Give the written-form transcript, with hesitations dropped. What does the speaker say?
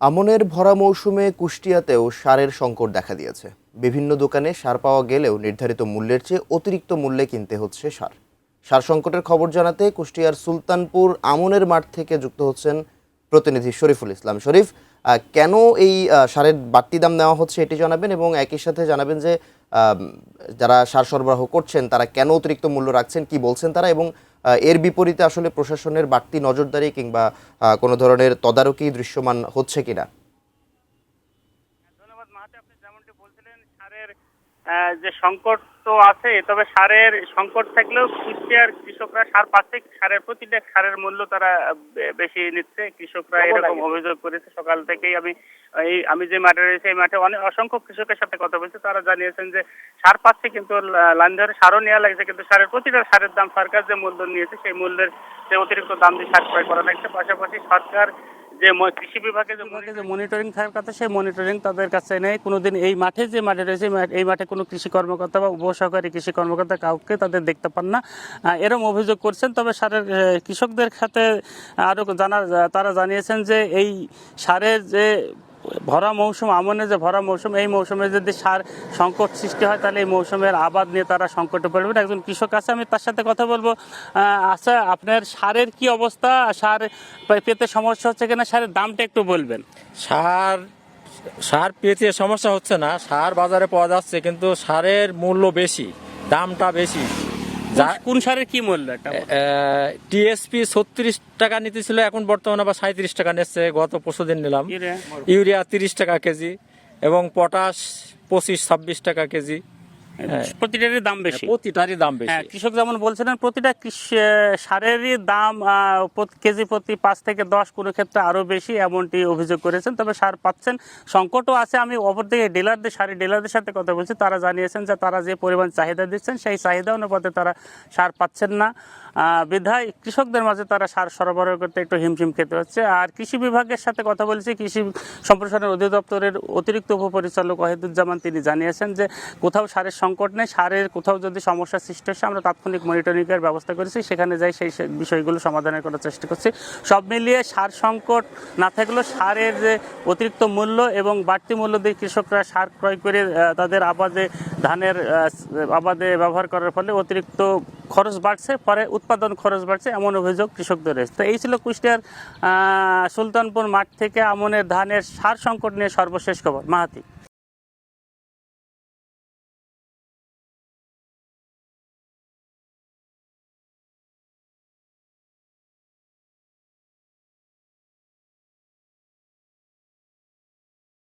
আমনের ভরা মৌসুমে কুষ্টিয়াতেও সারের সংকট দেখা দিয়েছে। বিভিন্ন দোকানে সার পাওয়া গেলেও নির্ধারিত মূল্যের চেয়ে অতিরিক্ত মূল্যে কিনতে হচ্ছে সার। সার সংকটের খবর জানাতে কুষ্টিয়ার সুলতানপুর আমনের মাঠ থেকে যুক্ত হচ্ছেন প্রতিনিধি শরীফুল ইসলাম। শরীফ, কেন এই সারের বাড়তি দাম নেওয়া হচ্ছে এটি জানাবেন এবং একই সাথে জানাবেন যে যারা সার সরবরাহ করছেন তারা কেন অতিরিক্ত মূল্য রাখছেন, কি বলছেন তারা, এবং এর বিপরীতে আসলে প্রশাসনের বাড়তি নজরদারি কিংবা কোনো ধরনের তদারকি দৃশ্যমান হচ্ছে কিনা। ধন্যবাদ মাহাতি, আপনি যেমনটি বলছিলেন সারের যে সংকট তো আছে, তবে সারের সংকট থাকলেও কুষ্টিয়ার কৃষকরা সার পাচ্ছে। সারের প্রতিটা সারের মূল্য তারা বেশি নিচ্ছে। কৃষকরা এরকম অভিযোগ করেছে। সকাল থেকেই আমি যে মাঠে রয়েছে এই মাঠে অসংখ্য কৃষকের সাথে কথা বলছি। তারা জানিয়েছেন যে সার পাচ্ছে, কিন্তু লাইন ধরে সারও নেওয়া লাগছে, কিন্তু প্রতিটা সারের দাম সরকার যে মূল্য নিয়েছে সেই মূল্যের যে অতিরিক্ত দাম দিয়ে সার ক্রয় করা লাগছে। পাশাপাশি সরকার যে কৃষি বিভাগে যে মনিটরিং থাকার কথা, সেই মনিটরিং তাদের কাছে নেই। কোনোদিন এই মাঠে যে মাঠে রয়েছে এই মাঠে কোনো কৃষি কর্মকর্তা বা উপসহকারী কৃষি কর্মকর্তা কাউকে তাদের দেখতে পান না, এরকম অভিযোগ করছেন। তবে সারের কৃষকদের সাথে আরও তারা জানিয়েছেন যে এই সারের যে ভরা মৌসুম, আমনের যে ভরা মৌসুম, এই মৌসুমে যদি সার সংকট সৃষ্টি হয় তাহলে এই মৌসুমের আবাদ নিয়ে তারা সংকটে পড়বেন। একজন কৃষক আছে, আমি তার সাথে কথা বলবো। আচ্ছা, আপনার সারের কি অবস্থা? সার পেতে সমস্যা হচ্ছে কিনা, সারের দামটা একটু বলবেন। সার পেতে সমস্যা হচ্ছে না, সার বাজারে পাওয়া যাচ্ছে, কিন্তু সারের মূল্য বেশি, দামটা বেশি। কোন সারের কি মূল্য? টিএসপি 36 টাকা নিতেছিল, এখন বর্তমানে আবার 37 টাকা নিচ্ছে। গত পরশুদিন নিলাম। ইউরিয়া 30 টাকা কেজি এবং পটাশ 25-26 টাকা কেজি। প্রতিটারই দাম বেশি। প্রতিটারই দাম বেশি। কৃষক যেমন বলছিলেন, প্রতিটা সারেরই দাম কেজি প্রতি 5 থেকে 10, কোনো ক্ষেত্রে আরো বেশি, এমনটি অভিযোগ করেছেন। তবে সার পাচ্ছেন, সংকটও আছে। আমি অপরদিকে সারের ডিলারদের সাথে কথা বলছি। তারা জানিয়েছেন যে তারা যে পরিমাণ চাহিদা দিচ্ছেন সেই চাহিদা অনুপাতে তারা সার পাচ্ছেন না, বিধায় কৃষকদের মাঝে তারা সার সরবরাহ করতে একটু হিমশিম খেতে হচ্ছে। আর কৃষি বিভাগের সাথে কথা বলেছি, কৃষি সম্প্রসারণ অধিদপ্তরের অতিরিক্ত উপপরিচালক ওয়াহিদুজ্জামান, তিনি জানিয়েছেন যে কোথাও সারের সংকট নেই, সারের কোথাও যদি সমস্যার সৃষ্টি হচ্ছে আমরা তাৎক্ষণিক মনিটরিংয়ের ব্যবস্থা করেছি, সেখানে যাই সেই বিষয়গুলো সমাধানের করার চেষ্টা করছি। সব মিলিয়ে সার সংকট না থাকলেও সারের যে অতিরিক্ত মূল্য এবং বাড়তি মূল্য দিয়ে কৃষকরা সার ক্রয় করে তাদের ধানের আবাদে ব্যবহার করার ফলে অতিরিক্ত খরচ বাড়ছে, পরে উৎপাদন খরচ বাড়ছে, এমন অভিযোগ কৃষকদের রয়েছে। তো এই ছিল কুষ্টিয়ার সুলতানপুর মাঠ থেকে আমনের ধানের সার সংকট নিয়ে সর্বশেষ খবর। মাহাতি।